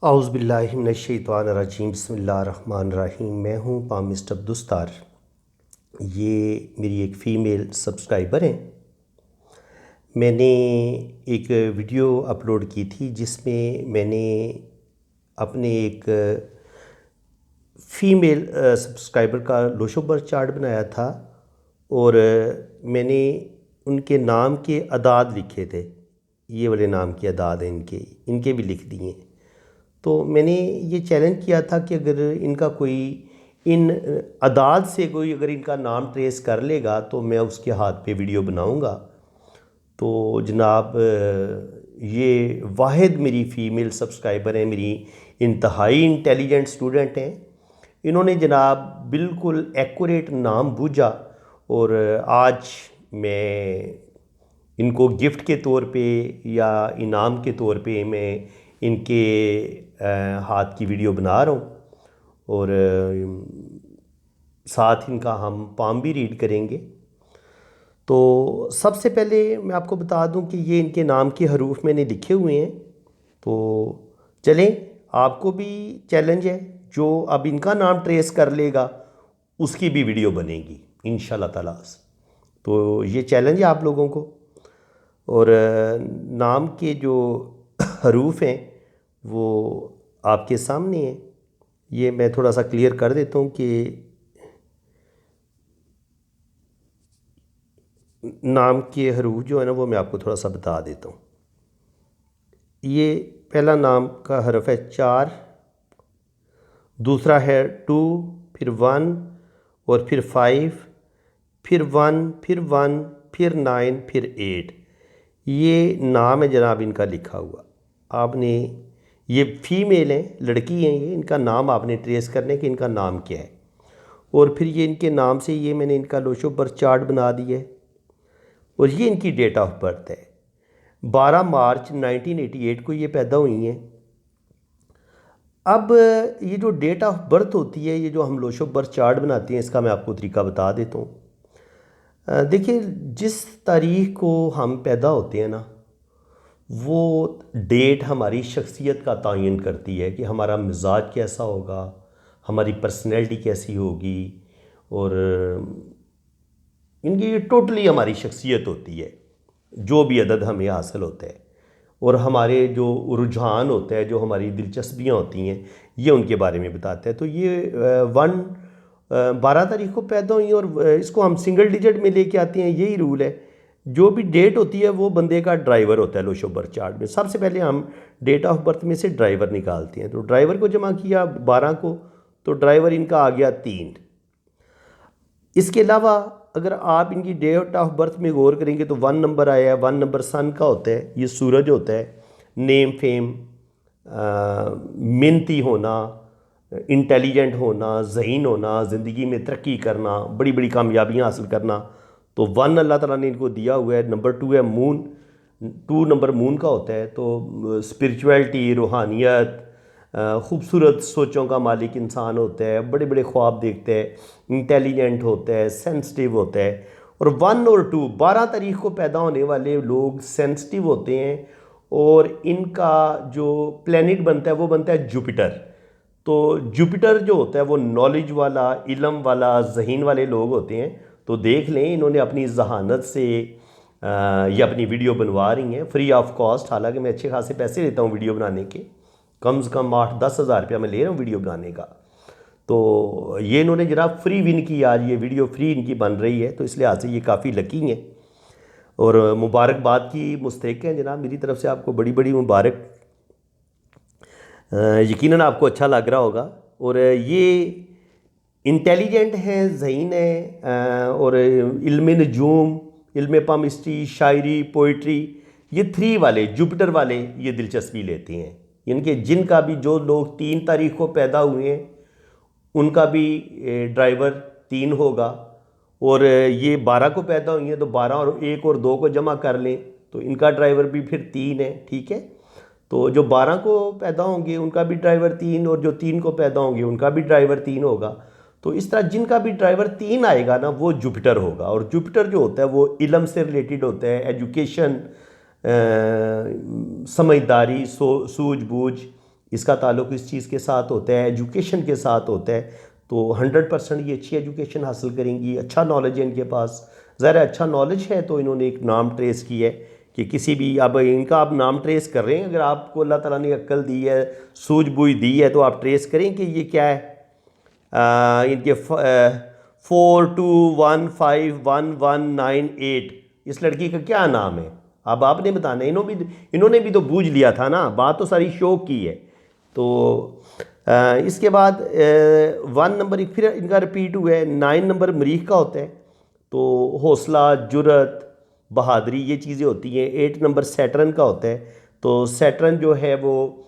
औज़ुबिल्लाहिमिनश्शैतानिर्रजीम बिस्मिल्लाहिर्रहमानिर्रहीम। मैं हूँ पामिस्ट अब्दुस्तार। ये मेरी एक फ़ीमेल सब्सक्राइबर हैं। मैंने एक वीडियो अपलोड की थी जिसमें मैंने अपने एक फ़ीमेल सब्सक्राइबर का लोशोबर चार्ट बनाया था और मैंने उनके नाम के अदाद लिखे थे। ये वाले नाम के अदाद हैं इनके भी लिख दिए। तो मैंने ये चैलेंज किया था कि अगर इनका कोई इन अदाद से कोई अगर इनका नाम ट्रेस कर लेगा तो मैं उसके हाथ पे वीडियो बनाऊंगा। तो जनाब ये वाहिद मेरी फ़ीमेल सब्सक्राइबर हैं, मेरी इंतहाई इंटेलिजेंट स्टूडेंट हैं। इन्होंने जनाब बिल्कुल एक्यूरेट नाम बूझा और आज मैं इनको गिफ्ट के तौर पे या इनाम के तौर पे मैं इनके हाथ की वीडियो बना रहा हूँ और साथ इनका हम पाम भी रीड करेंगे। तो सबसे पहले मैं आपको बता दूं कि ये इनके नाम के हरूफ मैंने लिखे हुए हैं। तो चलें, आपको भी चैलेंज है, जो अब इनका नाम ट्रेस कर लेगा उसकी भी वीडियो बनेगी इंशाल्लाह ताला। तो ये चैलेंज है आप लोगों को। और नाम के जो हरूफ हैं वो आपके सामने हैं। ये मैं थोड़ा सा क्लियर कर देता हूँ कि नाम के हरूफ जो है ना वो मैं आपको थोड़ा सा बता देता हूँ। ये पहला नाम का हरफ है 4, दूसरा है 2, फिर 1 और फिर 5, फिर 1, फिर 1, फिर 9, फिर 8। ये नाम है जनाब इनका लिखा हुआ। आपने ये फ़ीमेल हैं, लड़की हैं, ये इनका नाम आपने ट्रेस करने कि इनका नाम क्या है। और फिर ये इनके नाम से ये मैंने इनका लोशो बर्थ चार्ट बना दिया है और ये इनकी डेट ऑफ बर्थ है। 12 मार्च 1988 को ये पैदा हुई हैं। अब ये जो डेट ऑफ बर्थ होती है, ये जो हम लोशो बर्थ चार्ट बनाते हैं, इसका मैं आपको तरीका बता देता हूँ। देखिए, जिस तारीख को हम पैदा होते हैं ना, वो डेट हमारी शख्सियत का तयन करती है कि हमारा मिजाज कैसा होगा, हमारी पर्सनैलिटी कैसी होगी। और इनकी टोटली हमारी शख्सियत होती है, जो भी अदद हमें हासिल होता है। और हमारे जो रुझान होता है, जो हमारी दिलचस्पियाँ होती हैं, ये उनके बारे में बताता है। तो ये 12 तारीख को पैदा हुई और इसको हम सिंगल डिजिट में लेके आते हैं, यही रूल है। जो भी डेट होती है वो बंदे का ड्राइवर होता है लोशो बर्थ चार्ट में। सबसे पहले हम डेट ऑफ बर्थ में से ड्राइवर निकालते हैं। तो ड्राइवर को जमा किया 12 को, तो ड्राइवर इनका आ गया 3। इसके अलावा अगर आप इनकी डेट ऑफ बर्थ में गौर करेंगे तो 1 नंबर आया है। 1 नंबर सन का होता है, ये सूरज होता है। नेम फेम, मेहनती होना, इंटेलिजेंट होना, ज़हीन होना, ज़िंदगी में तरक्की करना, बड़ी बड़ी कामयाबियाँ हासिल करना। तो 1 अल्लाह ताला ने इनको दिया हुआ है। नंबर 2 है मून, 2 नंबर मून का होता है। तो स्पिरिचुअलिटी, रूहानियत, ख़ूबसूरत सोचों का मालिक इंसान होता है, बड़े बड़े ख्वाब देखता है, इंटेलिजेंट होता है, सेंसिटिव होता है। और 1 और 2 12 तारीख को पैदा होने वाले लोग सेंसिटिव होते हैं और इनका जो प्लैनेट बनता है वो बनता है जुपिटर। तो जुपिटर जो होता है वो नॉलेज वाला, इल्म वाला, जहीन वाले लोग होते हैं। तो देख लें, इन्होंने अपनी जहानत से ये अपनी वीडियो बनवा रही हैं फ्री ऑफ कॉस्ट। हालांकि मैं अच्छे खासे पैसे लेता हूँ वीडियो बनाने के, कम से कम 8-10 हज़ार रुपया मैं ले रहा हूँ वीडियो बनाने का। तो ये इन्होंने जनाब फ्री विन की, आज ये वीडियो फ्री इनकी बन रही है, तो इस लिहाज से ये काफ़ी लकी हैं और मुबारकबाद की मुस्तहिक हैं जनाब। मेरी तरफ से आपको बड़ी बड़ी मुबारक। यकीनन आपको अच्छा लग रहा होगा। और ये इंटेलिजेंट हैं, ज़हीन हैं और इल्म नजूम, इल्म पामिस्ट्री, शायरी, पोइट्री, ये 3 वाले जुपिटर वाले ये दिलचस्पी लेते हैं। इनके जिनका भी, जो लोग 3 तारीख को पैदा हुए हैं उनका भी ड्राइवर 3 होगा। और ये 12 को पैदा हुई हैं तो 12 और 1 और 2 को जमा कर लें तो इनका ड्राइवर भी फिर 3 है। ठीक है, तो जो 12 को पैदा होंगे उनका भी ड्राइवर 3 और जो 3 को पैदा होंगे उनका भी ड्राइवर 3 होगा। तो इस तरह जिनका भी ड्राइवर 3 आएगा ना वो जुपिटर होगा। और जुपिटर जो होता है वो इल्म से रिलेटेड होता है, एजुकेशन, समझदारी, सूझबूझ, इसका ताल्लुक़ इस चीज़ के साथ होता है, एजुकेशन के साथ होता है। तो 100% ये अच्छी एजुकेशन हासिल करेंगी, अच्छा नॉलेज है इनके पास। ज़रा अच्छा नॉलेज है तो इन्होंने एक नाम ट्रेस किया है कि किसी भी, अब इनका आप नाम ट्रेस कर रहे हैं, अगर आपको अल्लाह ताला ने अक्ल दी है, सूझबूझ दी है, तो आप ट्रेस करें कि ये क्या है। इनके 42151198 इस लड़की का क्या नाम है, अब आपने बताना। इन्होंने भी तो बूझ लिया था ना, बात तो सारी शौक की है। तो इसके बाद 1 नंबर फिर इनका रिपीट हुआ है। 9 नंबर मरीख का होता है, तो हौसला, जुर्रत, बहादुरी, ये चीज़ें होती हैं। 8 नंबर सैटर्न का होता है, तो सैटर्न जो है वो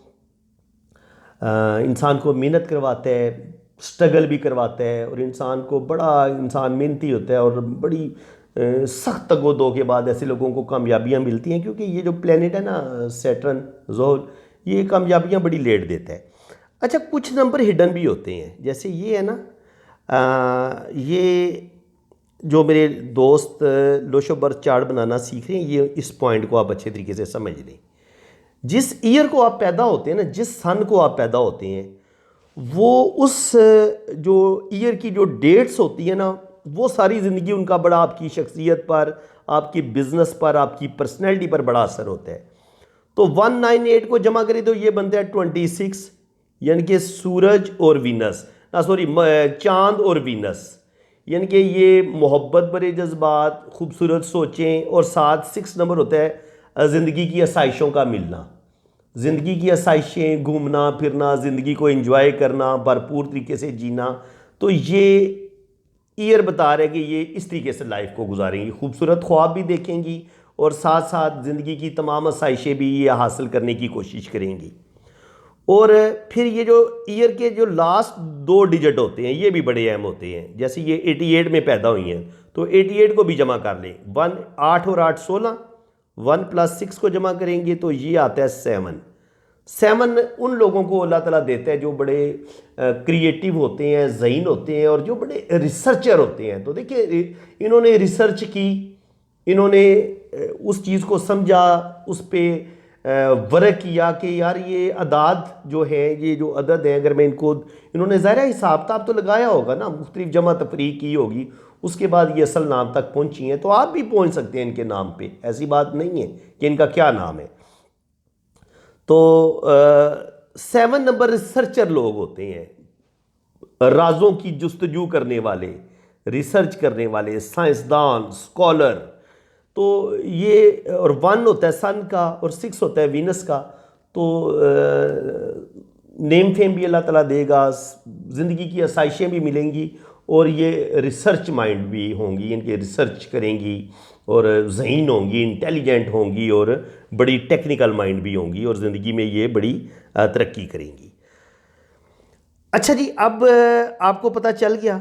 इंसान को मेहनत करवाता है, स्ट्रगल भी करवाता है, और इंसान को बड़ा, इंसान मेहनती होता है और बड़ी सख्त तगोदो के बाद ऐसे लोगों को कामयाबियाँ मिलती हैं, क्योंकि ये जो प्लेनेट है ना सैटर्न ज़ोहल, ये कामयाबियाँ बड़ी लेट देता है। अच्छा, कुछ नंबर हिडन भी होते हैं, जैसे ये है ना, ये जो मेरे दोस्त लोशो बर्थ चार्ट बनाना सीख रहे हैं, ये इस पॉइंट को आप अच्छे तरीके से समझ लें। जिस ईयर को आप पैदा होते हैं ना, जिस सन को आप पैदा होते हैं, वो उस जो ईयर की जो डेट्स होती है ना, वो सारी ज़िंदगी उनका बड़ा आपकी शख्सियत पर, आपकी बिजनेस पर, आपकी पर्सनैलिटी पर बड़ा असर होता है। तो 198 को जमा करें तो ये बनता है 26, यानी कि सूरज और वीनस, सॉरी, चांद और वीनस, यानी कि ये मोहब्बत भरे जज्बात, खूबसूरत सोचें, और साथ 6 नंबर होता है ज़िंदगी की आसाइशों का मिलना। ज़िंदगी की आसाइशें, घूमना फिरना, ज़िंदगी को एंजॉय करना, भरपूर तरीके से जीना। तो ये ईयर बता रहे कि ये इस तरीके से लाइफ को गुजारेंगी, खूबसूरत ख्वाब भी देखेंगी, और साथ साथ ज़िंदगी की तमाम आसाइशें भी ये हासिल करने की कोशिश करेंगी। और फिर ये जो ईयर के जो लास्ट 2 डिजिट होते हैं, ये भी बड़े अहम होते हैं। जैसे ये 88 में पैदा हुई हैं, तो 88 को भी जमा कर लें। 1 8 और 8 16, 1 + 6 को जमा करेंगे तो ये आता है 7। 7 उन लोगों को अल्लाह ताला देता है जो बड़े क्रिएटिव होते हैं, ज़हीन होते हैं, और जो बड़े रिसर्चर होते हैं। तो देखिए, इन्होंने रिसर्च की, इन्होंने उस चीज़ को समझा, उस पर वर्क किया कि यार ये अदाद जो है, ये जो अदद है, अगर मैं इनको, इन्होंने ज़ाहिर हिसाब किताब तो लगाया होगा ना, मुख्तलिफ जमा तफरीक की होगी, उसके बाद ये असल नाम तक पहुंची हैं। तो आप भी पहुंच सकते हैं इनके नाम पे, ऐसी बात नहीं है कि इनका क्या नाम है। तो 7 नंबर रिसर्चर लोग होते हैं, राजों की जुस्तजू करने वाले, रिसर्च करने वाले, साइंसदान, स्कॉलर। तो ये, और 1 होता है सन का, और 6 होता है वीनस का। तो नेम फेम भी अल्लाह ताला देगा, ज़िंदगी की आसाइशें भी मिलेंगी, और ये रिसर्च माइंड भी होंगी, इनके रिसर्च करेंगी, और ज़हीन होंगी, इंटेलिजेंट होंगी, और बड़ी टेक्निकल माइंड भी होंगी, और ज़िंदगी में ये बड़ी तरक्की करेंगी। अच्छा जी, अब आपको पता चल गया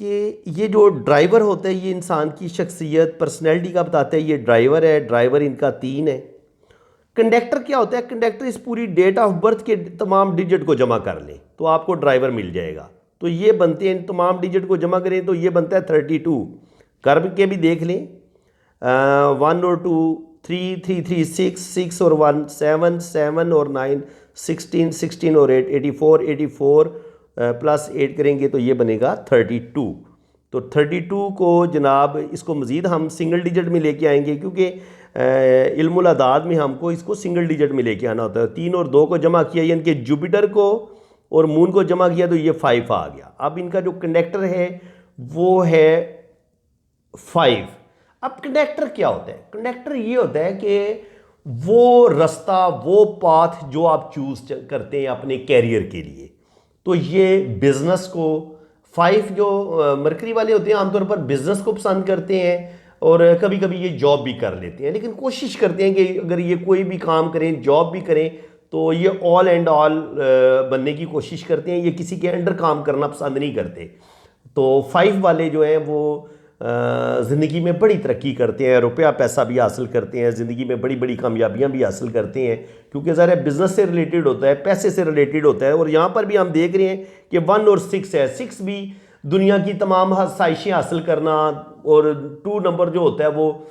कि ये जो ड्राइवर होता है, ये इंसान की शख्सियत, पर्सनैलिटी का बताता है। ये ड्राइवर है, ड्राइवर इनका 3 है। कंडक्टर क्या होता है? कंडक्टर इस पूरी डेट ऑफ बर्थ के तमाम डिजिट को जमा कर लें तो आपको ड्राइवर मिल जाएगा। तो ये बनते हैं, तमाम डिजिट को जमा करें तो ये बनता है 32। कर के भी देख लें, 1 और 2, 3 3 3 6 6 और 1 7 7 और 9 16 16 और 8 84 84 + 8 करेंगे तो ये बनेगा 32। तो 32 को जनाब, इसको मज़ीद हम सिंगल डिजिट में लेके आएंगे, क्योंकि इल्मुल आदाद में हमको इसको सिंगल डिजिट में लेके आना होता है। 3 और 2 को जमा किया, यानी कि जुपिटर को और मून को जमा किया तो ये 5 आ गया। अब इनका जो कंडक्टर है वो है 5। अब कंडक्टर क्या होता है? कंडक्टर ये होता है कि वो रास्ता, वो पाथ जो आप चूज करते हैं अपने कैरियर के लिए। तो ये बिजनेस को, 5 जो मरकरी वाले होते हैं आमतौर पर बिजनेस को पसंद करते हैं, और कभी कभी ये जॉब भी कर लेते हैं, लेकिन कोशिश करते हैं कि अगर ये कोई भी काम करें, जॉब भी करें, तो ये ऑल एंड ऑल बनने की कोशिश करते हैं। ये किसी के अंडर काम करना पसंद नहीं करते। तो 5 वाले जो हैं वो ज़िंदगी में बड़ी तरक्की करते हैं, रुपया पैसा भी हासिल करते हैं, ज़िंदगी में बड़ी बड़ी कामयाबियां भी हासिल करते हैं, क्योंकि ज़रा बिज़नेस से रिलेटेड होता है, पैसे से रिलेटेड होता है। और यहाँ पर भी हम देख रहे हैं कि 1 और 6 है। 6 भी दुनिया की तमाम आसाइशें हासिल करना, और 2 नंबर जो होता है वो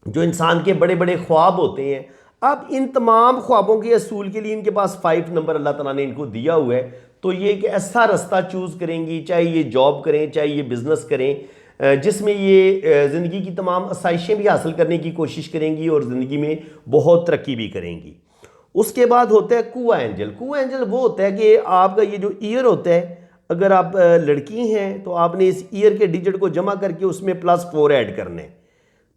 जो इंसान के बड़े बड़े ख्वाब होते हैं, अब इन तमाम ख्वाबों के असूल के लिए इनके पास 5 नंबर अल्लाह ताला ने इनको दिया हुआ है। तो ये एक ऐसा रास्ता चूज़ करेंगी, चाहे ये जॉब करें चाहे ये बिज़नेस करें, जिसमें ये ज़िंदगी की तमाम आसाइशें भी हासिल करने की कोशिश करेंगी और ज़िंदगी में बहुत तरक्की भी करेंगी। उसके बाद होता है कुआ एंजल। कुआ एंजल वो होता है कि आपका ये जो ईयर होता है, अगर आप लड़की हैं तो आपने इस ईयर के डिजिट को जमा करके उसमें +4 ऐड करने।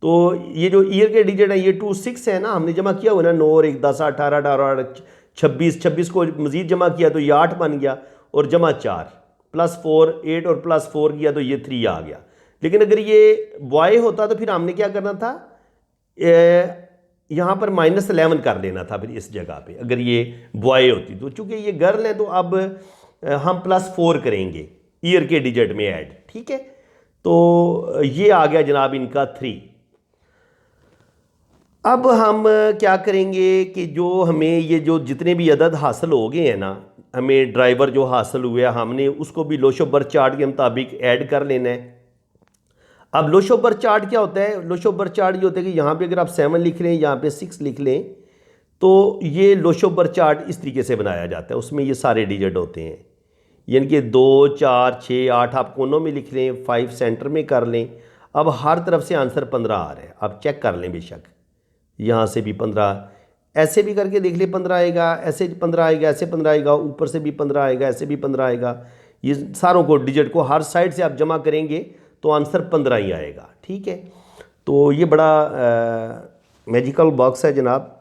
तो ये जो ईयर के डिजिट है ये 2 6 है ना, हमने जमा किया हुआ ना 9 और 1 10 18 18 26 26 को मज़ीद जमा किया तो ये 8 बन गया, और जमा 4 +4 8 और +4 किया तो ये 3 आ गया। लेकिन अगर ये बॉय होता तो फिर हमने क्या करना था, यहाँ पर -11 कर लेना था फिर इस जगह पे, अगर ये बॉय होती तो। चूँकि ये गर्ल है तो अब हम +4 करेंगे ईयर के डिजिट में ऐड, ठीक है। तो ये आ गया जनाब इनका 3। अब हम क्या करेंगे कि जो हमें ये जो जितने भी अदद हासिल हो गए हैं ना, हमें ड्राइवर जो हासिल हुए हमने उसको भी लोशो बर्थ चार्ट के मुताबिक ऐड कर लेना है। अब लोशो बर्थ चार्ट क्या होता है? लोशो बर्थ चार्ट ये होता है कि यहाँ पे अगर आप 7 लिख लें, यहाँ पे 6 लिख लें, तो ये लोशो बर्थ चार्ट इस तरीके से बनाया जाता है। उसमें ये सारे डिजिट होते हैं, यानी कि 2 4 6 8 आप कोनों में लिख लें, 5 सेंटर में कर लें। अब हर तरफ से आंसर 15 आ रहा है, आप चेक कर लें बेशक। यहाँ से भी 15, ऐसे भी करके देख ले 15 आएगा, ऐसे 15 आएगा, ऐसे 15 आएगा, ऊपर से भी 15 आएगा, ऐसे भी 15 आएगा। ये सारों को डिजिट को हर साइड से आप जमा करेंगे तो आंसर 15 ही आएगा, ठीक है। तो ये बड़ा मैजिकल बॉक्स है जनाब।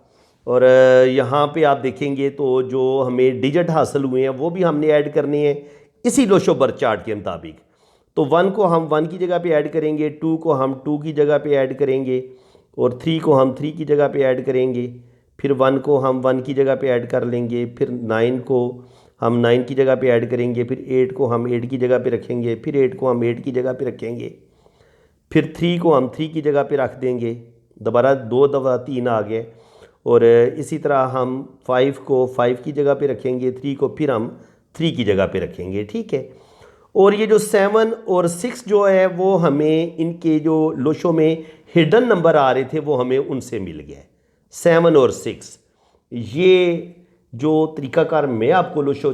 और यहाँ पे आप देखेंगे तो जो हमें डिजिट हासिल हुए हैं वो भी हमने ऐड करने हैं इसी लोशो बर्थ चार्ट के मुताबिक। तो 1 को हम 1 की जगह पे ऐड करेंगे, 2 को हम 2 की जगह पे ऐड करेंगे, और 3 को हम 3 की जगह पे ऐड करेंगे। फिर 1 को हम 1 की जगह पे ऐड कर लेंगे, फिर 9 को हम 9 की जगह पे ऐड करेंगे, फिर 8 को हम 8 की जगह पे रखेंगे, फिर 8 को हम 8 की जगह पे रखेंगे, फिर 3 को हम 3 की जगह पे रख देंगे। दोबारा 2 दफ़ा 3 आ गए। और इसी तरह हम 5 को 5 की जगह पे रखेंगे, 3 को फिर हम 3 की जगह पे रखेंगे, ठीक है। और ये जो 7 और 6 जो है वो हमें इनके जो लोशो में हिडन नंबर आ रहे थे वो हमें उनसे मिल गया। 7 और 6 ये जो तरीकाकार मैं आपको लोशो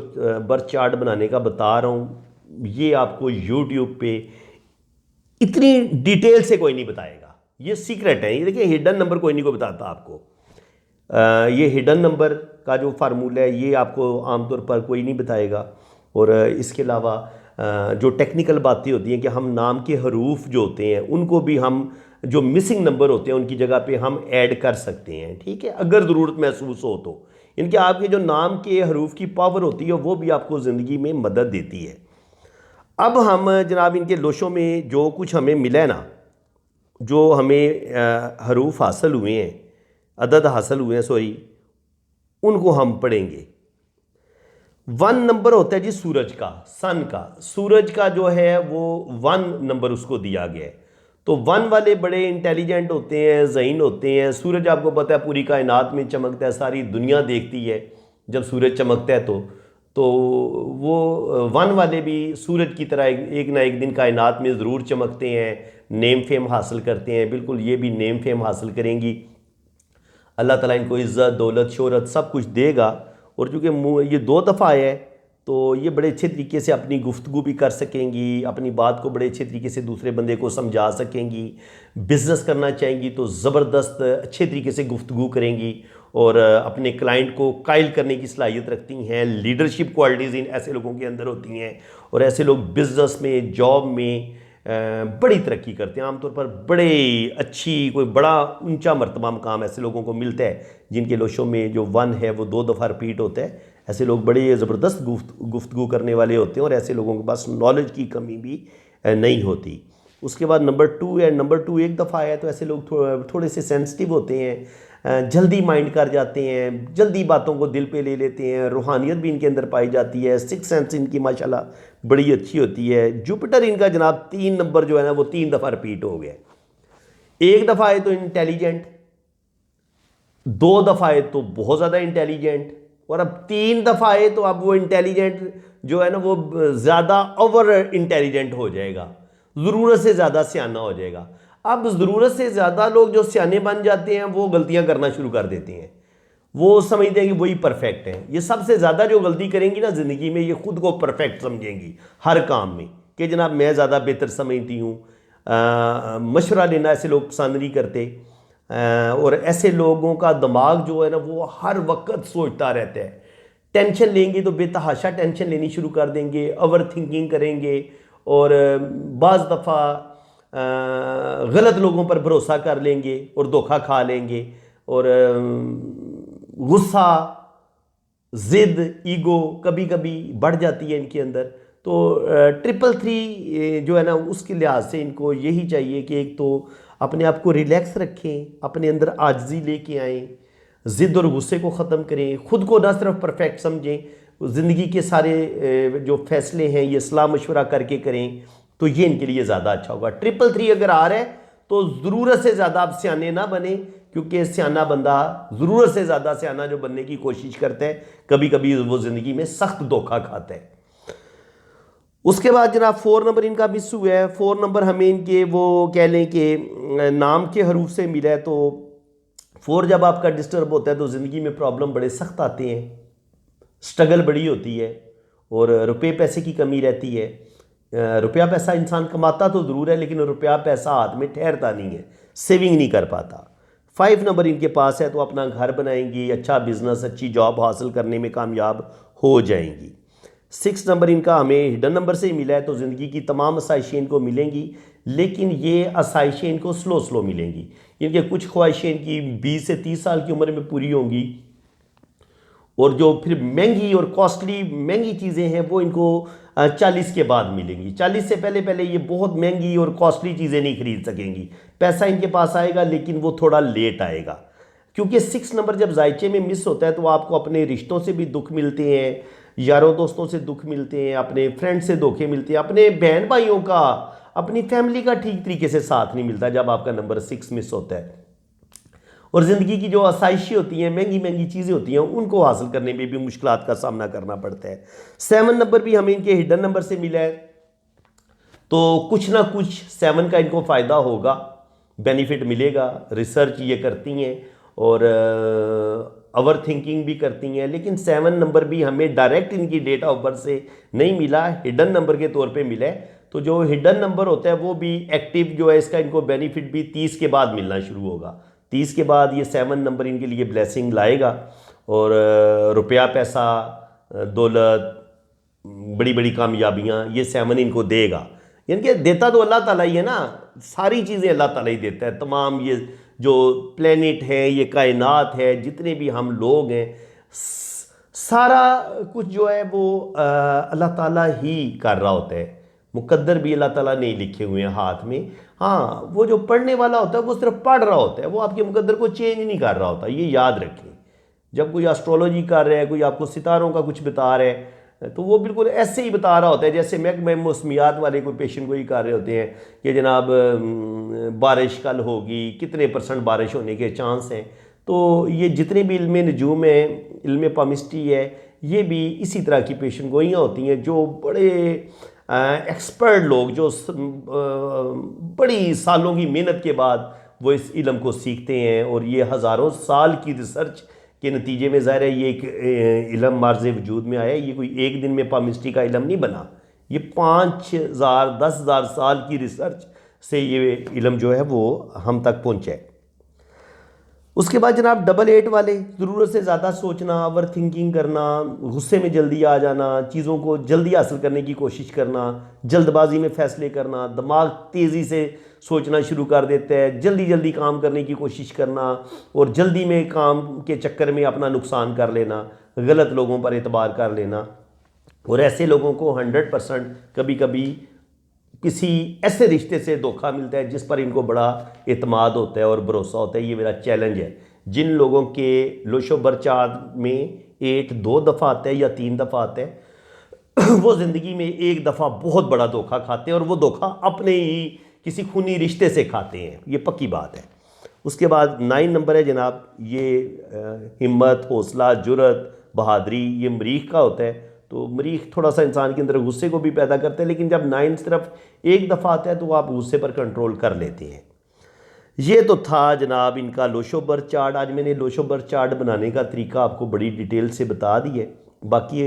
बर्थ चार्ट बनाने का बता रहा हूँ, ये आपको यूट्यूब पे इतनी डिटेल से कोई नहीं बताएगा, ये सीक्रेट है। ये देखिए हिडन नंबर कोई नहीं को बताता आपको। ये हिडन नंबर का जो फार्मूला है ये आपको आमतौर पर कोई नहीं बताएगा। और इसके अलावा जो टेक्निकल बातें होती हैं कि हम नाम के हरूफ जो होते हैं उनको भी हम जो मिसिंग नंबर होते हैं उनकी जगह पे हम ऐड कर सकते हैं, ठीक है, अगर ज़रूरत महसूस हो तो। इनके आपके जो नाम के हरूफ की पावर होती है वो भी आपको ज़िंदगी में मदद देती है। अब हम जनाब इनके लोशों में जो कुछ हमें मिला है ना, जो हमें हरूफ हासिल हुए हैं, अदद हासिल हुए हैं सॉरी, उनको हम पढ़ेंगे। 1 नंबर होता है जी सूरज का, सन का। सूरज का जो है वो 1 नंबर उसको दिया गया है। तो 1 वाले बड़े इंटेलिजेंट होते हैं, ज़हीन होते हैं। सूरज आपको पता है पूरी कायनात में चमकता है, सारी दुनिया देखती है जब सूरज चमकता है। तो वो 1 वाले भी सूरज की तरह एक ना एक दिन कायनात में ज़रूर चमकते हैं, नेम फेम हासिल करते हैं। बिल्कुल ये भी नेम फेम हासिल करेंगी, अल्लाह ताला इनको इज़्ज़त दौलत शोहरत सब कुछ देगा। और चूँकि ये 2 दफ़ा है तो ये बड़े अच्छे तरीके से अपनी गुफ्तगू भी कर सकेंगी, अपनी बात को बड़े अच्छे तरीके से दूसरे बंदे को समझा सकेंगी। बिज़नेस करना चाहेंगी तो ज़बरदस्त अच्छे तरीके से गुफ्तगू करेंगी और अपने क्लाइंट को कायल करने की सलाहियत रखती हैं। लीडरशिप क्वालिटीज़ इन ऐसे लोगों के अंदर होती हैं और ऐसे लोग बिज़नेस में, जॉब में बड़ी तरक्की करते हैं। आमतौर पर बड़े अच्छी कोई बड़ा ऊंचा मर्तबा मकाम ऐसे लोगों को मिलता है जिनके लोशों में जो 1 है वो 2 दफ़ा रिपीट होता है। ऐसे लोग बड़े ज़बरदस्त गुफ्तगू करने वाले होते हैं और ऐसे लोगों के पास नॉलेज की कमी भी नहीं होती। उसके बाद नंबर 2 है, नंबर 2 1 दफ़ा है तो ऐसे लोग थोड़े से सेंसिटिव होते हैं, जल्दी माइंड कर जाते हैं, जल्दी बातों को दिल पे ले लेते हैं। रूहानियत भी इनके अंदर पाई जाती है। 6th सेंस इनकी माशाल्लाह बड़ी अच्छी होती है। जुपिटर इनका जनाब 3 नंबर जो है ना वो 3 दफ़ा रिपीट हो गया। 1 दफ़ा है तो इंटेलिजेंट, 2 दफ़ा है तो बहुत ज़्यादा इंटेलिजेंट, और अब 3 दफ़ा है तो अब वो इंटेलिजेंट जो है ना वो ज़्यादा ओवर इंटेलिजेंट हो जाएगा, ज़रूरत से ज़्यादा सियाना हो जाएगा। अब ज़रूरत से ज़्यादा लोग जो सियाने बन जाते हैं वो गलतियां करना शुरू कर देते हैं। वो समझते हैं कि वही परफेक्ट है। ये सबसे ज़्यादा जो गलती करेंगी ना ज़िंदगी में, ये खुद को परफेक्ट समझेंगी हर काम में कि जनाब मैं ज़्यादा बेहतर समझती हूँ। मशवरा लेना ऐसे लोग पसंद नहीं करते। और ऐसे लोगों का दिमाग जो है ना वो हर वक्त सोचता रहता है। टेंशन लेंगे तो बेतहाशा टेंशन लेनी शुरू कर देंगे, ओवर थिंकिंग करेंगे और बाज़ दफ़ा गलत लोगों पर भरोसा कर लेंगे और धोखा खा लेंगे। और गुस्सा, ज़िद, ईगो कभी कभी बढ़ जाती है इनके अंदर। तो 333 जो है ना उसके लिहाज से इनको यही चाहिए कि एक तो अपने आप को रिलैक्स रखें, अपने अंदर आजिज़ी लेके आएँ, ज़िद और गुस्से को ख़त्म करें, ख़ुद को ना सिर्फ परफेक्ट समझें, ज़िंदगी के सारे जो फ़ैसले हैं ये सलाह मशवरा करके करें, तो ये इनके लिए ज़्यादा अच्छा होगा। 333 अगर आ रहा है तो ज़रूरत से ज़्यादा आप सियाने ना बने, क्योंकि सियाना बंदा ज़रूरत से ज़्यादा सियाना जो बनने की कोशिश करता है कभी कभी वो ज़िंदगी में सख्त धोखा खाता है। उसके बाद जनाब 4 नंबर इनका मिस हुआ है। 4 नंबर हमें इनके वो कह लें कि नाम के हरूफ से मिला है। तो 4 जब आपका डिस्टर्ब होता है तो ज़िंदगी में प्रॉब्लम बड़े सख्त आते हैं, स्ट्रगल बड़ी होती है और रुपये पैसे की कमी रहती है। रुपया पैसा इंसान कमाता तो ज़रूर है लेकिन रुपया पैसा हाथ में ठहरता नहीं है, सेविंग नहीं कर पाता। 5 नंबर इनके पास है तो अपना घर बनाएंगी, अच्छा बिजनेस, अच्छी जॉब हासिल करने में कामयाब हो जाएंगी। 6 नंबर इनका हमें हिडन नंबर से ही मिला है। तो ज़िंदगी की तमाम आसाइशें इनको मिलेंगी लेकिन ये आसाइशें इनको स्लो स्लो मिलेंगी। इनके कुछ ख्वाहिशें इनकी 20 से 30 साल की उम्र में पूरी होंगी और जो फिर महंगी और कॉस्टली महंगी चीज़ें हैं वो इनको 40 के बाद मिलेंगी। 40 से पहले पहले ये बहुत महंगी और कॉस्टली चीज़ें नहीं खरीद सकेंगी। पैसा इनके पास आएगा लेकिन वो थोड़ा लेट आएगा, क्योंकि 6 नंबर जब जायचे में मिस होता है तो आपको अपने रिश्तों से भी दुख मिलते हैं, यारों दोस्तों से दुख मिलते हैं, अपने फ्रेंड से धोखे मिलते हैं, अपने बहन भाइयों का, अपनी फैमिली का ठीक तरीके से साथ नहीं मिलता जब आपका नंबर 6 मिस होता है। और ज़िंदगी की जो आसाइशें होती हैं, महंगी महंगी चीज़ें होती हैं, उनको हासिल करने में भी मुश्किलात का सामना करना पड़ता है। 7 नंबर भी हमें इनके हिडन नंबर से मिला है। तो कुछ ना कुछ 7 का इनको फ़ायदा होगा, बेनिफिट मिलेगा। रिसर्च ये करती हैं और ओवर थिंकिंग भी करती हैं, लेकिन 7 नंबर भी हमें डायरेक्ट इनकी डेट ऑफ बर्थ से नहीं मिला, हिडन नंबर के तौर पे मिला है। तो जो हिडन नंबर होता है वो भी एक्टिव जो है इसका इनको बेनिफिट भी 30 के बाद मिलना शुरू होगा। 30 के बाद ये 7 नंबर इनके लिए ब्लेसिंग लाएगा और रुपया पैसा, दौलत, बड़ी बड़ी कामयाबियाँ ये 7 इनको देगा। यानी कि देता तो अल्लाह ताला ही है ना, सारी चीज़ें अल्लाह ताला ही देता है। तमाम ये जो प्लेनेट है, ये कायनात है, जितने भी हम लोग हैं, सारा कुछ जो है वो अल्लाह ताला ही कर रहा होता है। मुकद्दर भी अल्लाह ताला नहीं लिखे हुए हैं हाथ में। हाँ, वो जो पढ़ने वाला होता है वो सिर्फ पढ़ रहा होता है, वो आपके मुकद्दर को चेंज नहीं कर रहा होता, ये याद रखें। जब कोई एस्ट्रोलॉजी कर रहा है, कोई आपको सितारों का कुछ बता रहा है, तो वो बिल्कुल ऐसे ही बता रहा होता है जैसे महकमे मौसमियात वाले कोई पेशेंट को ही कर रहे होते हैं कि जनाब बारिश कल होगी, कितने % बारिश होने के चांस हैं। तो ये जितने भी इल्म नजूम है, इल्म पामिस्ट्री है, ये भी इसी तरह की पेशेंट गोइयाँ होती हैं जो बड़े एक्सपर्ट लोग जो बड़ी सालों की मेहनत के बाद वो इस इल्म को सीखते हैं। और ये हज़ारों साल की रिसर्च के नतीजे में ज़ाहिर है ये एक इल्म मार्ज़ वजूद में आया। ये कोई एक दिन में पामिस्ट्री का इल्म नहीं बना, ये 5000 10,000 साल की रिसर्च से ये इल्म जो है वो हम तक पहुँचा है। उसके बाद जनाब 88 वाले, ज़रूरत से ज़्यादा सोचना, ओवर थिंकिंग करना, गुस्से में जल्दी आ जाना, चीज़ों को जल्दी हासिल करने की कोशिश करना, जल्दबाजी में फ़ैसले करना, दिमाग तेज़ी से सोचना शुरू कर देता है, जल्दी जल्दी काम करने की कोशिश करना और जल्दी में काम के चक्कर में अपना नुकसान कर लेना, गलत लोगों पर एतबार कर लेना। और ऐसे लोगों को 100% कभी कभी किसी ऐसे रिश्ते से धोखा मिलता है जिस पर इनको बड़ा एतमाद होता है और भरोसा होता है। ये मेरा चैलेंज है, जिन लोगों के लोशो बरचात में 1-2 दफ़ा आता है या 3 दफ़ा आता है वो ज़िंदगी में एक दफ़ा बहुत बड़ा धोखा खाते हैं और वो धोखा अपने ही किसी खूनी रिश्ते से खाते हैं, ये पक्की बात है। उसके बाद 9 नंबर है जनाब, ये हिम्मत, हौसला, जुर्रत, बहादुरी, ये मरीख का होता है। तो मरीख थोड़ा सा इंसान के अंदर गुस्से को भी पैदा करता है, लेकिन जब 9 सिर्फ एक दफ़ा आता है तो आप गुस्से पर कंट्रोल कर लेते हैं। ये तो था जनाब इनका लोशो बर्थ चार्ट। आज मैंने लोशो बर्थ चार्ट बनाने का तरीका आपको बड़ी डिटेल से बता दी है। बाकी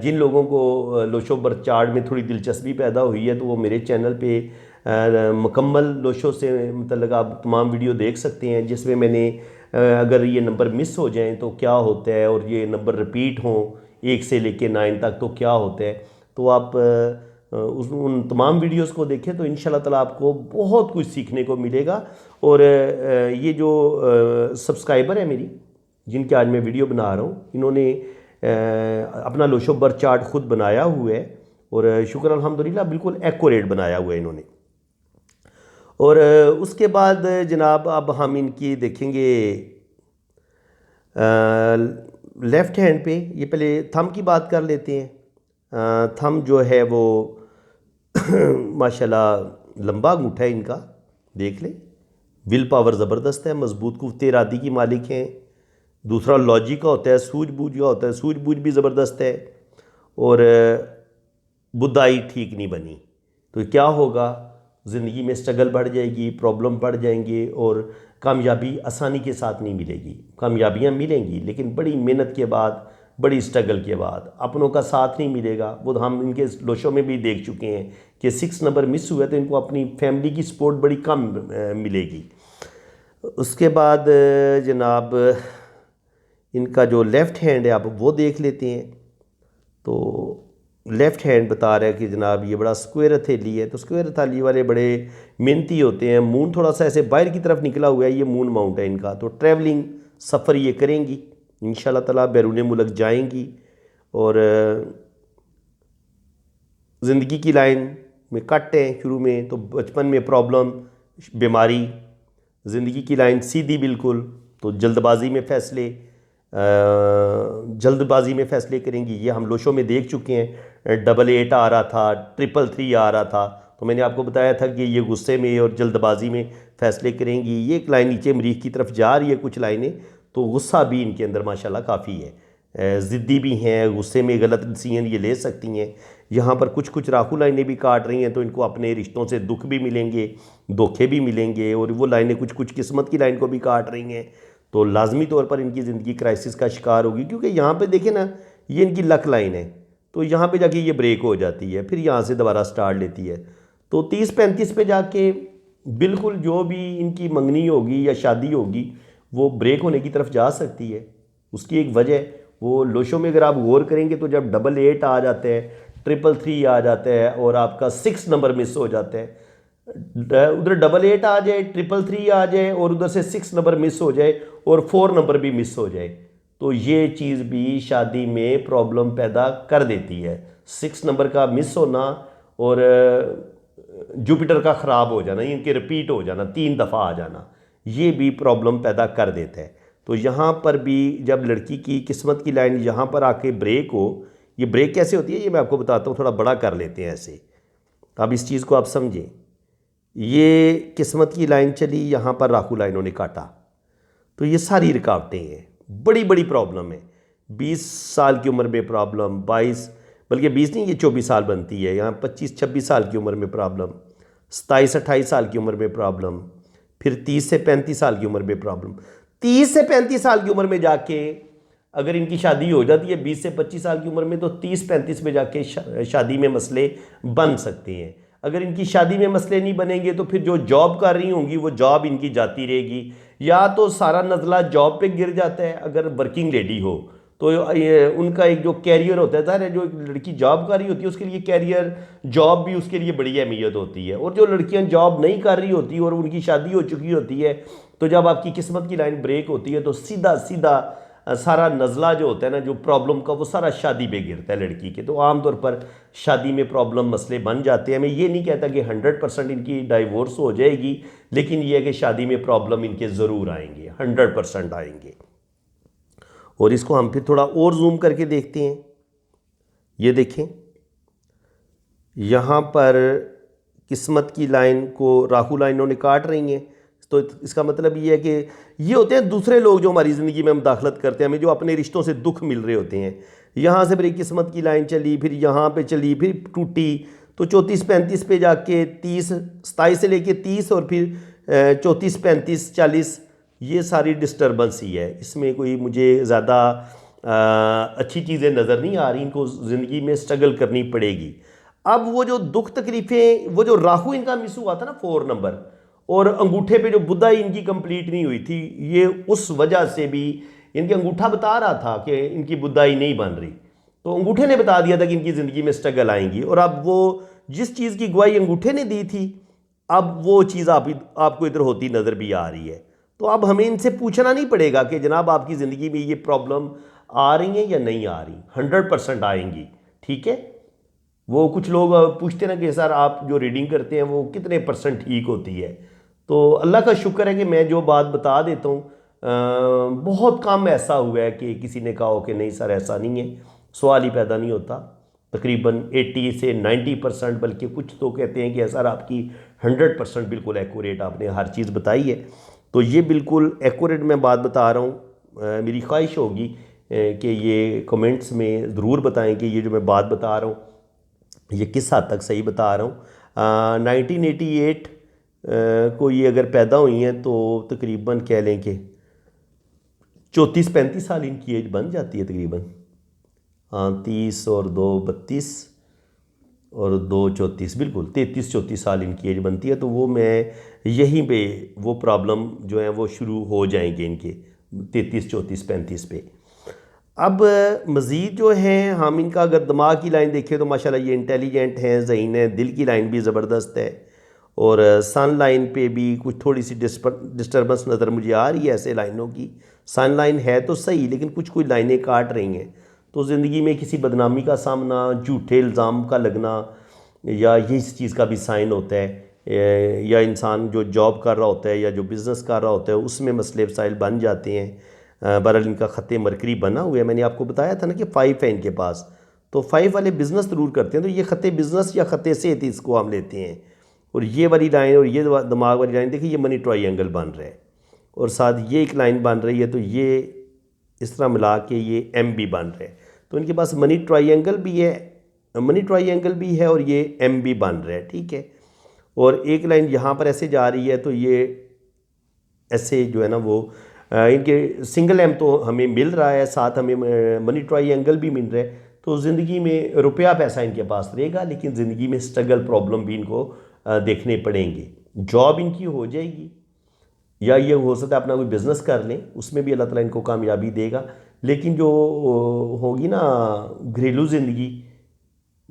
जिन लोगों को लोशो बर्थ चार्ट में थोड़ी दिलचस्पी पैदा हुई है तो वो मेरे चैनल पे मुकम्मल लोशो से मतलब आप तमाम वीडियो देख सकते हैं, जिसमें मैंने अगर ये नंबर मिस हो जाएं तो क्या होता है और ये नंबर रिपीट हों 1 से लेके 9 तक तो क्या होता है। तो आप उन तमाम वीडियोस को देखें तो इंशाल्लाह ताला आपको बहुत कुछ सीखने को मिलेगा। और ये जो सब्सक्राइबर है मेरी जिनके आज मैं वीडियो बना रहा हूँ, इन्होंने अपना लोशो बर्थ चार्ट ख़ुद बनाया हुआ है और शुक्र अल्हम्दुलिल्लाह बिल्कुल एक्यूरेट बनाया हुआ है इन्होंने। और उसके बाद जनाब अब हम इनकी देखेंगे लेफ़्ट हैंड पे। ये पहले थंब की बात कर लेते हैं। थंब जो है वो माशाल्लाह लंबा अंगूठा है इनका, देख लें। विल पावर ज़बरदस्त है, मजबूत कुव्वत इरादी की मालिक हैं। दूसरा लॉजिक का होता है, सूझबूझ का होता है, सूझबूझ भी ज़बरदस्त है। और बुदाई ठीक नहीं बनी तो क्या होगा, ज़िंदगी में स्ट्रगल बढ़ जाएगी, प्रॉब्लम बढ़ जाएंगे और कामयाबी आसानी के साथ नहीं मिलेगी। कामयाबियाँ मिलेंगी लेकिन बड़ी मेहनत के बाद, बड़ी स्ट्रगल के बाद। अपनों का साथ नहीं मिलेगा। वो हम इनके लोशों में भी देख चुके हैं कि 6 नंबर मिस हुआ तो इनको अपनी फैमिली की सपोर्ट बड़ी कम मिलेगी। उसके बाद जनाब इनका जो लेफ़्ट हैंड है आप वो देख लेते हैं। तो लेफ़्ट हैंड बता रहा है कि जनाब ये बड़ा स्क्वायर हथेली है। तो स्क्वायर हथेली वाले बड़े मेहनती होते हैं। मून थोड़ा सा ऐसे बाहर की तरफ निकला हुआ है, ये मून माउंट है इनका। तो ट्रैवलिंग सफ़र ये करेंगी इंशाल्लाह ताला, बैरून मुल्क जाएंगी और ज़िंदगी की लाइन में कट हैं शुरू में। तो बचपन में प्रॉब्लम, बीमारी, ज़िंदगी की लाइन सीधी बिल्कुल। तो जल्दबाजी में फ़ैसले करेंगी। ये हम लोशों में देख चुके हैं। 88 आ रहा था, 333 आ रहा था। तो मैंने आपको बताया था कि ये गुस्से में और जल्दबाजी में फ़ैसले करेंगी। ये एक लाइन नीचे मरीख की तरफ जा रही है कुछ लाइनें, तो गुस्सा भी इनके अंदर माशाल्लाह काफ़ी है। ज़िद्दी भी हैं, गुस्से में गलत डिसीजन ये ले सकती हैं। यहाँ पर कुछ राखू लाइनें भी काट रही हैं तो इनको अपने रिश्तों से दुख भी मिलेंगे, धोखे भी मिलेंगे। और वो लाइनें कुछ किस्मत की लाइन को भी काट रही हैं तो लाजमी तौर पर इनकी ज़िंदगी क्राइसिस का शिकार होगी। क्योंकि यहाँ पे देखें ना, ये इनकी लक लाइन है तो यहाँ पे जाके ये ब्रेक हो जाती है, फिर यहाँ से दोबारा स्टार्ट लेती है। तो 30-35 पे जाके बिल्कुल जो भी इनकी मंगनी होगी या शादी होगी वो ब्रेक होने की तरफ जा सकती है। उसकी एक वजह, वो लोशों में अगर आप गौर करेंगे तो जब 88 आ जाते हैं, 333 आ जाता है और आपका 6 नंबर मिस हो जाता है, उधर 88 आ जाए, 333 आ जाए और उधर से 6 नंबर मिस हो जाए और 4 नंबर भी मिस हो जाए, तो ये चीज़ भी शादी में प्रॉब्लम पैदा कर देती है। 6 नंबर का मिस होना और जुपिटर का ख़राब हो जाना, इनके रिपीट हो जाना, 3 दफ़ा आ जाना, ये भी प्रॉब्लम पैदा कर देता है। तो यहाँ पर भी जब लड़की की किस्मत की लाइन यहाँ पर आके ब्रेक हो, ये ब्रेक कैसे होती है ये मैं आपको बताता हूँ, थोड़ा बड़ा कर लेते हैं ऐसे, अब इस चीज़ को आप समझें। ये किस्मत की लाइन चली, यहाँ पर राखू लाइनों ने काटा, तो ये सारी रुकावटें हैं, बड़ी बड़ी प्रॉब्लम है। 20 साल की उम्र में प्रॉब्लम, 22 बल्कि 20 नहीं, ये 24 साल बनती है। यहाँ 25-26 साल की उम्र में प्रॉब्लम, 27-28 साल की उम्र में प्रॉब्लम, फिर 30 से 35 साल की उम्र में प्रॉब्लम। 30 से 35 साल की उम्र में जाके अगर इनकी शादी हो जाती है 20 से 25 साल की उम्र में, तो 30-35 में जाके शादी में मसले बन सकते हैं। अगर इनकी शादी में मसले नहीं बनेंगे तो फिर जो जॉब कर रही होंगी वो जॉब इनकी जाती रहेगी, या तो सारा नज़ला जॉब पे गिर जाता है अगर वर्किंग लेडी हो तो उनका एक जो कैरियर होता है, ज़ाहिर है जो एक लड़की जॉब कर रही होती है उसके लिए कैरियर, जॉब भी उसके लिए बड़ी अहमियत होती है। और जो लड़कियां जॉब नहीं कर रही होती और उनकी शादी हो चुकी होती है, तो जब आपकी किस्मत की लाइन ब्रेक होती है तो सीधा सीधा सारा नज़ला जो होता है ना, जो प्रॉब्लम का, वो सारा शादी पे गिरता है लड़की के। तो आमतौर पर शादी में प्रॉब्लम मसले बन जाते हैं। मैं ये नहीं कहता कि 100% इनकी डाइवोर्स हो जाएगी, लेकिन ये है कि शादी में प्रॉब्लम इनके ज़रूर आएंगे, 100% आएंगे। और इसको हम फिर थोड़ा और जूम करके देखते हैं। ये देखें, यहाँ पर किस्मत की लाइन को राहु लाइनों ने काट रही हैं, तो इसका मतलब ये है कि ये होते हैं दूसरे लोग जो हमारी ज़िंदगी में मुदाखलत करते हैं, हमें जो अपने रिश्तों से दुख मिल रहे होते हैं। यहाँ से फिर किस्मत की लाइन चली, फिर यहाँ पे चली, फिर टूटी, तो 34-35 पे जाके 30, 27 से लेके 30 और फिर 34 35 40 ये सारी डिस्टर्बेंस ही है, इसमें कोई मुझे ज़्यादा अच्छी चीज़ें नज़र नहीं आ रही। इनको ज़िंदगी में स्ट्रगल करनी पड़ेगी। अब वो जो दुख तकलीफ़ें, वो जो राहु इनका मिस हुआ था ना 4 नंबर, और अंगूठे पे जो बुधाई इनकी कंप्लीट नहीं हुई थी, ये उस वजह से भी इनके अंगूठा बता रहा था कि इनकी बुधाई नहीं बन रही, तो अंगूठे ने बता दिया था कि इनकी ज़िंदगी में स्ट्रगल आएंगी। और अब वो जिस चीज़ की गवाही अंगूठे ने दी थी, अब वो चीज़ आपको इधर होती नज़र भी आ रही है। तो अब हमें इनसे पूछना नहीं पड़ेगा कि जनाब आपकी ज़िंदगी में ये प्रॉब्लम आ रही हैं या नहीं आ रही, 100% आएंगी। ठीक है, वो कुछ लोग पूछते ना कि सर आप जो रीडिंग करते हैं वो कितने % ठीक होती है, तो अल्लाह का शुक्र है कि मैं जो बात बता देता हूँ, बहुत कम ऐसा हुआ है कि किसी ने कहा हो कि नहीं सर ऐसा नहीं है, सवाल ही पैदा नहीं होता। तकरीबन 80 से 90%, बल्कि कुछ तो कहते हैं कि सर आपकी 100% बिल्कुल एक्यूरेट आपने हर चीज़ बताई है। तो ये बिल्कुल एक्यूरेट मैं बात बता रहा हूँ। मेरी ख्वाहिश होगी कि ये कमेंट्स में ज़रूर बताएं कि ये जो मैं बात बता रहा हूँ ये किस हद तक सही बता रहा हूँ। 1988 को ये अगर पैदा हुई हैं तो तकरीबन कह लें कि 34-35 साल इनकी एज बन जाती है तकरीबन। हाँ, 30 और 2 32 और 2 34, बिल्कुल 33-34 साल इनकी एज बनती है। तो वो मैं यहीं पे वो प्रॉब्लम जो है वो शुरू हो जाएंगे इनके 33-34-35 पे। अब मज़ीद जो है हम इनका अगर दिमाग की लाइन देखें तो माशाल्लाह ये इंटेलिजेंट हैं, ज़हीन है, दिल की लाइन भी ज़बरदस्त है, और सन लाइन पे भी कुछ थोड़ी सी डिस्टर्बेंस नज़र मुझे आ रही है ऐसे लाइनों की। सन लाइन है तो सही, लेकिन कुछ कुछ लाइनें काट रही हैं। तो ज़िंदगी में किसी बदनामी का सामना, झूठे इल्ज़ाम का लगना, या ये इस चीज़ का भी साइन होता है, या इंसान जो जॉब कर रहा होता है या जो बिज़नेस कर रहा होता है उसमें मसले वसाइल बन जाते हैं। बहरहाल इनका ख़त मरकरी बना हुआ है, मैंने आपको बताया था ना कि 5 है इनके पास, तो 5 वाले बिज़नेस ज़रूर करते हैं। तो ये ख़त बिज़नेस या ख़त सेहत इसको हम लेते हैं। और ये वाली लाइन और ये दिमाग वाली लाइन देखिए, ये मनी ट्रायंगल बन रहा है, और साथ ये एक लाइन बन रही है, तो ये इस तरह मिला के ये एम भी बन रहा है। तो इनके पास मनी ट्रायंगल भी है, और ये एम भी बन रहा है। ठीक है, और एक लाइन यहाँ पर ऐसे जा रही है, तो ये ऐसे जो है ना वो इनके सिंगल एम तो हमें मिल रहा है, साथ हमें मनी ट्रायंगल भी मिल रहा है। तो ज़िंदगी में रुपया पैसा इनके पास रहेगा, लेकिन ज़िंदगी में स्ट्रगल प्रॉब्लम भी इनको देखने पड़ेंगे। जॉब इनकी हो जाएगी, या ये हो सकता है अपना कोई बिज़नेस कर लें, उसमें भी अल्लाह ताला इनको कामयाबी देगा। लेकिन जो होगी ना घरेलू ज़िंदगी,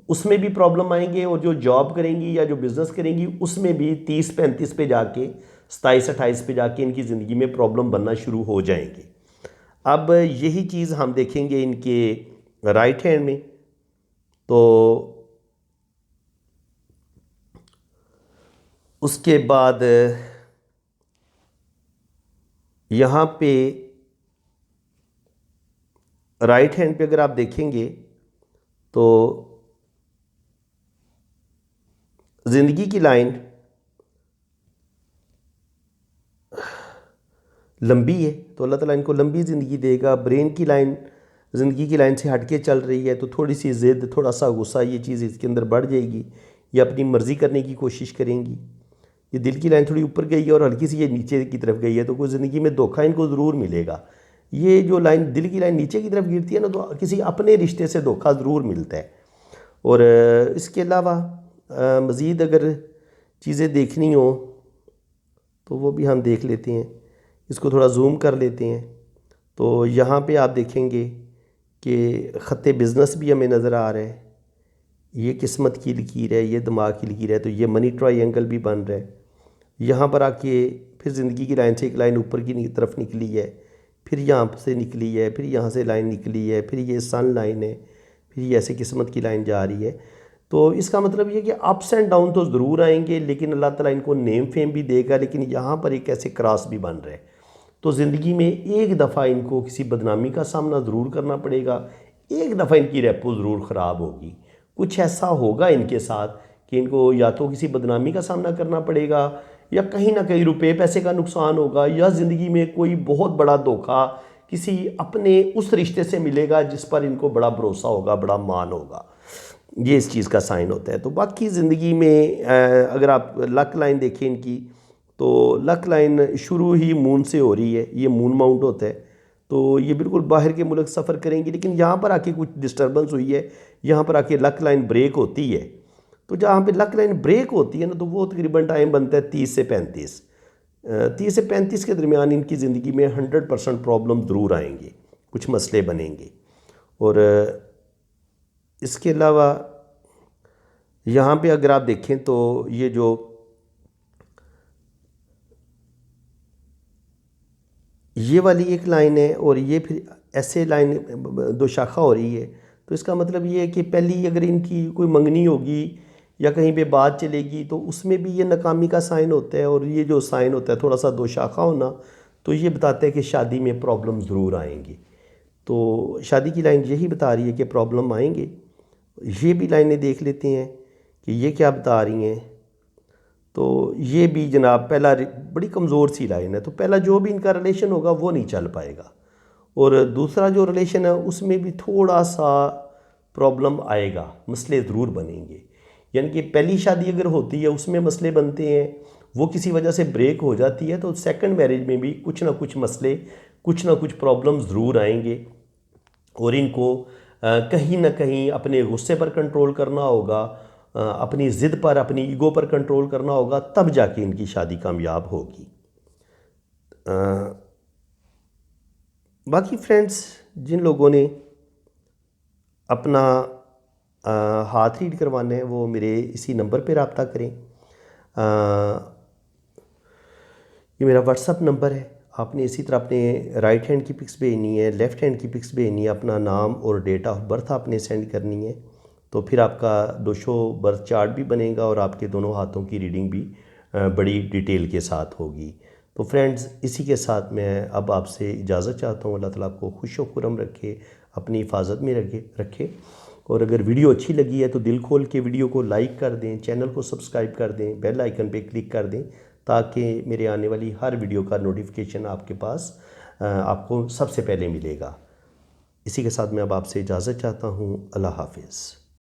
उसमें भी प्रॉब्लम आएंगे, और जो जॉब करेंगी या जो बिज़नेस करेंगी उसमें भी 30-35 पे जाके, 27-28 पे जाके इनकी ज़िंदगी में प्रॉब्लम बनना शुरू हो जाएंगे। अब यही चीज़ हम देखेंगे इनके राइट हैंड में। तो उसके बाद यहाँ पे राइट हैंड पे अगर आप देखेंगे तो ज़िंदगी की लाइन लंबी है, तो अल्लाह ताला इनको लंबी ज़िंदगी देगा। ब्रेन की लाइन ज़िंदगी की लाइन से हट के चल रही है, तो थोड़ी सी ज़िद, थोड़ा सा गुस्सा, ये चीज़ इसके अंदर बढ़ जाएगी, ये अपनी मर्ज़ी करने की कोशिश करेंगी। ये दिल की लाइन थोड़ी ऊपर गई है और हल्की सी ये नीचे की तरफ गई है, तो कोई ज़िंदगी में धोखा इनको ज़रूर मिलेगा। ये जो लाइन दिल की लाइन नीचे की तरफ गिरती है ना, तो किसी अपने रिश्ते से धोखा ज़रूर मिलता है। और इसके अलावा मज़ीद अगर चीज़ें देखनी हो तो वो भी हम देख लेते हैं, इसको थोड़ा जूम कर लेते हैं। तो यहाँ पे आप देखेंगे कि ख़त बिज़नेस भी हमें नज़र आ रहा है, ये किस्मत की लकीर है, ये दिमाग की लकीर है, तो ये मनी ट्रायंगल भी बन रहा है। यहाँ पर आके फिर ज़िंदगी की लाइन से एक लाइन ऊपर की तरफ निकली है, फिर यहाँ से निकली है, फिर यहाँ से लाइन निकली है, फिर ये सन लाइन है, फिर ये ऐसे किस्मत की लाइन जा रही है। तो इसका मतलब ये कि अप्स एंड डाउन तो ज़रूर आएंगे, लेकिन अल्लाह ताला इनको नेम फेम भी देगा। लेकिन यहाँ पर एक ऐसे क्रॉस भी बन रहे हैं, तो ज़िंदगी में एक दफ़ा इनको किसी बदनामी का सामना ज़रूर करना पड़ेगा, एक दफ़ा इनकी रेपो ज़रूर ख़राब होगी। कुछ ऐसा होगा इनके साथ कि इनको या तो किसी बदनामी का सामना करना पड़ेगा, या कहीं ना कहीं रुपए पैसे का नुकसान होगा, या ज़िंदगी में कोई बहुत बड़ा धोखा किसी अपने उस रिश्ते से मिलेगा जिस पर इनको बड़ा भरोसा होगा, बड़ा मान होगा। ये इस चीज़ का साइन होता है। तो बाकी ज़िंदगी में अगर आप लक लाइन देखें इनकी, तो लक लाइन शुरू ही मून से हो रही है, ये मून माउंट होता है, तो ये बिल्कुल बाहर के मुल्क सफ़र करेंगी, लेकिन यहाँ पर आके कुछ डिस्टर्बेंस हुई है, यहाँ पर आके लक लाइन ब्रेक होती है। तो जहाँ पे लक लाइन ब्रेक होती है ना, तो वो तकरीबन टाइम बनता है 30 से 35। 30 से 35 के दरमियान इनकी ज़िंदगी में 100% प्रॉब्लम ज़रूर आएंगे, कुछ मसले बनेंगे। और इसके अलावा यहाँ पे अगर आप देखें तो ये वाली एक लाइन है और ये फिर ऐसे लाइन दो शाखा हो रही है। तो इसका मतलब ये है कि पहली अगर इनकी कोई मंगनी होगी या कहीं पे बात चलेगी तो उसमें भी ये नाकामी का साइन होता है, और ये जो साइन होता है थोड़ा सा दो शाखा होना, तो ये बताता है कि शादी में प्रॉब्लम ज़रूर आएंगी। तो शादी की लाइन यही बता रही है कि प्रॉब्लम आएंगे। ये भी लाइनें देख लेते हैं कि ये क्या बता रही हैं। तो ये भी जनाब पहला बड़ी कमज़ोर सी लाइन है, तो पहला जो भी इनका रिलेशन होगा वो नहीं चल पाएगा, और दूसरा जो रिलेशन है उसमें भी थोड़ा सा प्रॉब्लम आएगा, मसले ज़रूर बनेंगे। यानी कि पहली शादी अगर होती है उसमें मसले बनते हैं, वो किसी वजह से ब्रेक हो जाती है, तो सेकंड मैरिज में भी कुछ ना कुछ मसले, कुछ ना कुछ प्रॉब्लम ज़रूर आएंगे, और इनको कहीं ना कहीं अपने गुस्से पर कंट्रोल करना होगा, अपनी ज़िद पर, अपनी ईगो पर कंट्रोल करना होगा, तब जाके इनकी शादी कामयाब होगी। बाकी फ्रेंड्स, जिन लोगों ने अपना हाथ रीड करवाना है वो मेरे इसी नंबर पे रब्ता करें। ये मेरा व्हाट्सअप नंबर है, आपने इसी तरह अपने राइट हैंड की पिक्स भेजनी है, लेफ़्ट हैंड की पिक्स भेजनी है, अपना नाम और डेट ऑफ बर्थ आपने सेंड करनी है, तो फिर आपका दोशो बर्थ चार्ट भी बनेगा और आपके दोनों हाथों की रीडिंग भी बड़ी डिटेल के साथ होगी। तो फ्रेंड्स, इसी के साथ मैं अब आपसे इजाज़त चाहता हूँ। अल्लाह ताला आपको खुश व खुरम रखे, अपनी हिफाजत में रखे। और अगर वीडियो अच्छी लगी है तो दिल खोल के वीडियो को लाइक कर दें, चैनल को सब्सक्राइब कर दें, बेल आइकन पे क्लिक कर दें, ताकि मेरे आने वाली हर वीडियो का नोटिफिकेशन आपके पास आपको सबसे पहले मिलेगा। इसी के साथ मैं अब आपसे इजाज़त चाहता हूँ। अल्लाह हाफिज़।